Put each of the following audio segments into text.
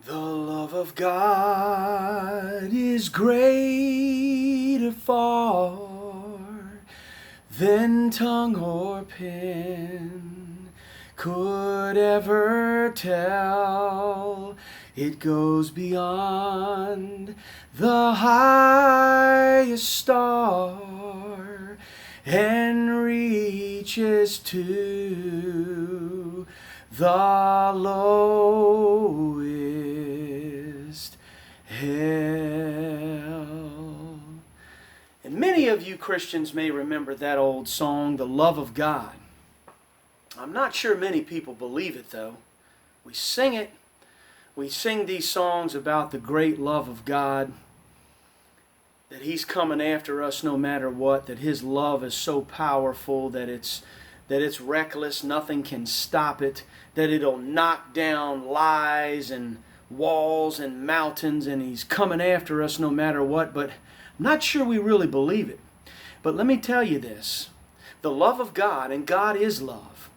The love of God is greater far than tongue or pen could ever tell. It goes beyond the highest star and reaches to the lowest hell. And many of you Christians may remember that old song, The Love of God. I'm not sure many people believe it, though. We sing it. We sing these songs about the great love of God, that He's coming after us no matter what, that His love is so powerful that it's reckless, nothing can stop it, that it'll knock down lies and walls and mountains, and He's coming after us no matter what, but I'm not sure we really believe it. But let me tell you this, the love of God, and God is love.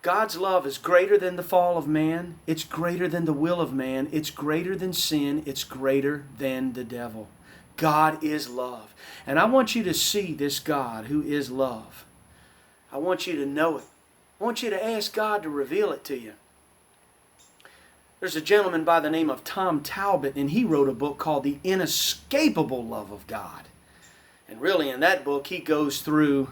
God's love is greater than the fall of man. It's greater than the will of man. It's greater than sin. It's greater than the devil. God is love. And I want you to see this God who is love. I want you to know it. I want you to ask God to reveal it to you. There's a gentleman by the name of Tom Talbot, and he wrote a book called The Inescapable Love of God. And really in that book he goes through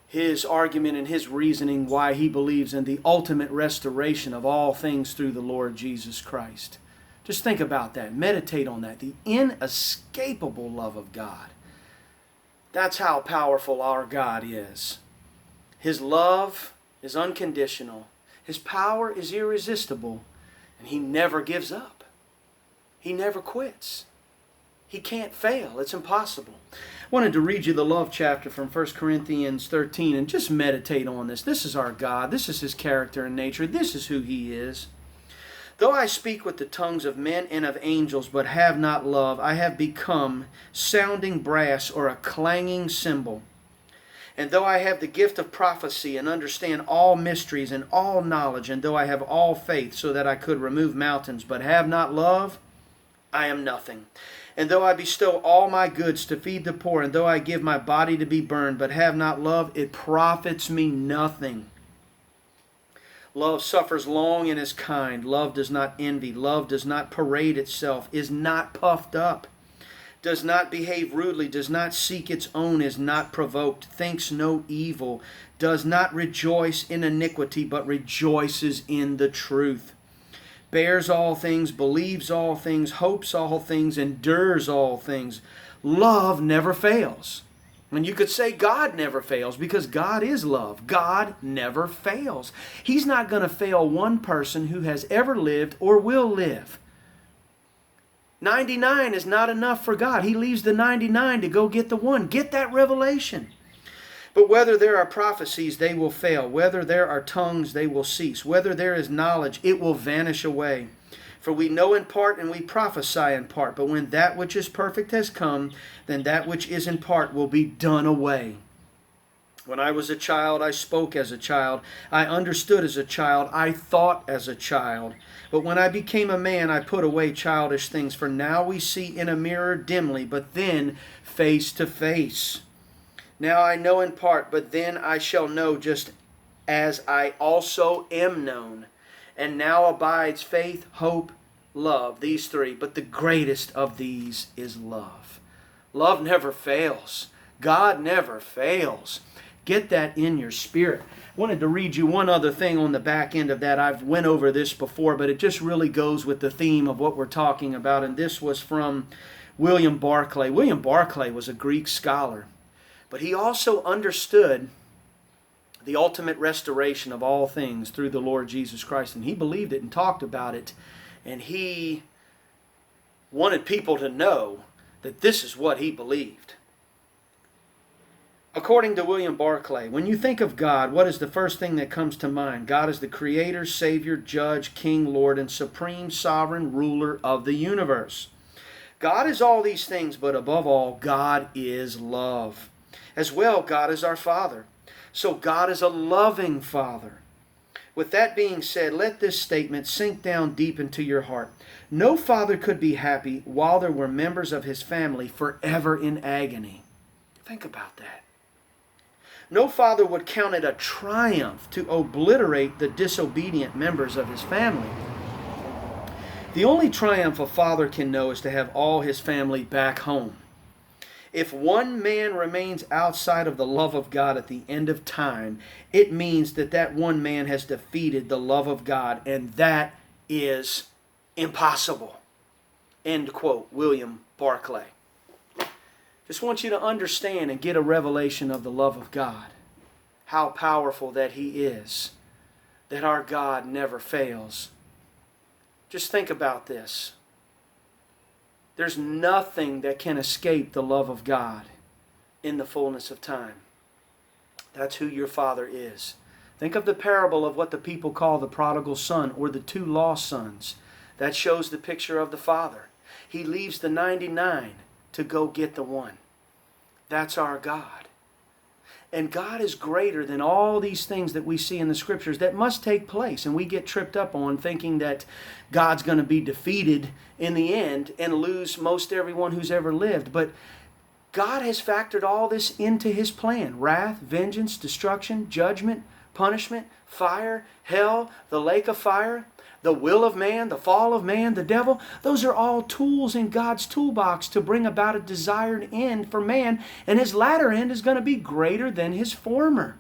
his argument and his reasoning why he believes in the ultimate restoration of all things through the Lord Jesus Christ. Just think about that. Meditate on that. The inescapable love of God. That's how powerful our God is. His love is unconditional. His power is irresistible. And He never gives up. He never quits. He can't fail. It's impossible. I wanted to read you the love chapter from 1 Corinthians 13 and just meditate on this. This is our God. This is His character and nature. This is who He is. Though I speak with the tongues of men and of angels, but have not love, I have become sounding brass or a clanging cymbal. And though I have the gift of prophecy and understand all mysteries and all knowledge, and though I have all faith so that I could remove mountains, but have not love, I am nothing. And though I bestow all my goods to feed the poor, and though I give my body to be burned, but have not love, it profits me nothing. Love suffers long and is kind. Love does not envy. Love does not parade itself, is not puffed up, does not behave rudely, does not seek its own, is not provoked, thinks no evil, does not rejoice in iniquity, but rejoices in the truth, bears all things, believes all things, hopes all things, endures all things. Love never fails. And you could say God never fails because God is love. God never fails. He's not going to fail one person who has ever lived or will live. 99 is not enough for God. He leaves the 99 to go get the one. Get that revelation. But whether there are prophecies, they will fail. Whether there are tongues, they will cease. Whether there is knowledge, it will vanish away. For we know in part and we prophesy in part. But when that which is perfect has come, then that which is in part will be done away. When I was a child, I spoke as a child. I understood as a child. I thought as a child. But when I became a man, I put away childish things. For now we see in a mirror dimly, but then face to face. Now I know in part, but then I shall know just as I also am known. And now abides faith, hope, love, these three. But the greatest of these is love. Love never fails. God never fails. Get that in your spirit. I wanted to read you one other thing on the back end of that. I've went over this before, but it just really goes with the theme of what we're talking about. And this was from William Barclay. William Barclay was a Greek scholar, but he also understood the ultimate restoration of all things through the Lord Jesus Christ. And he believed it and talked about it. And he wanted people to know that this is what he believed. According to William Barclay, when you think of God, what is the first thing that comes to mind? God is the Creator, Savior, Judge, King, Lord, and Supreme Sovereign Ruler of the universe. God is all these things, but above all, God is love. As well, God is our Father. So God is a loving Father. With that being said, let this statement sink down deep into your heart. No father could be happy while there were members of his family forever in agony. Think about that. No father would count it a triumph to obliterate the disobedient members of his family. The only triumph a father can know is to have all his family back home. If one man remains outside of the love of God at the end of time, it means that that one man has defeated the love of God, and that is impossible. End quote, William Barclay. Just want you to understand and get a revelation of the love of God. How powerful that He is. That our God never fails. Just think about this. There's nothing that can escape the love of God in the fullness of time. That's who your Father is. Think of the parable of what the people call the prodigal son or the two lost sons. That shows the picture of the Father. He leaves the 99 to go get the one. That's our God. And God is greater than all these things that we see in the Scriptures that must take place. And we get tripped up on thinking that God's going to be defeated in the end and lose most everyone who's ever lived. But God has factored all this into His plan. Wrath, vengeance, destruction, judgment, punishment, fire, hell, the lake of fire, the will of man, the fall of man, the devil. Those are all tools in God's toolbox to bring about a desired end for man. And His latter end is going to be greater than His former.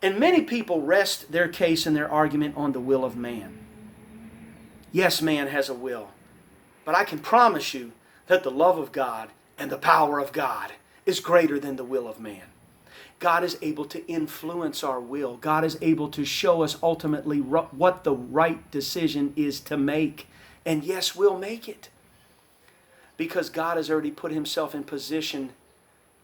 And many people rest their case and their argument on the will of man. Yes, man has a will. But I can promise you that the love of God and the power of God is greater than the will of man. God is able to influence our will. God is able to show us ultimately what the right decision is to make. And yes, we'll make it. Because God has already put Himself in position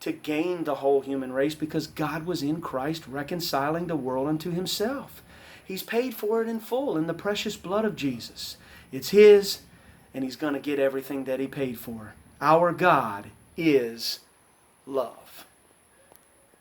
to gain the whole human race, because God was in Christ reconciling the world unto Himself. He's paid for it in full in the precious blood of Jesus. It's His, and He's going to get everything that He paid for. Our God is love.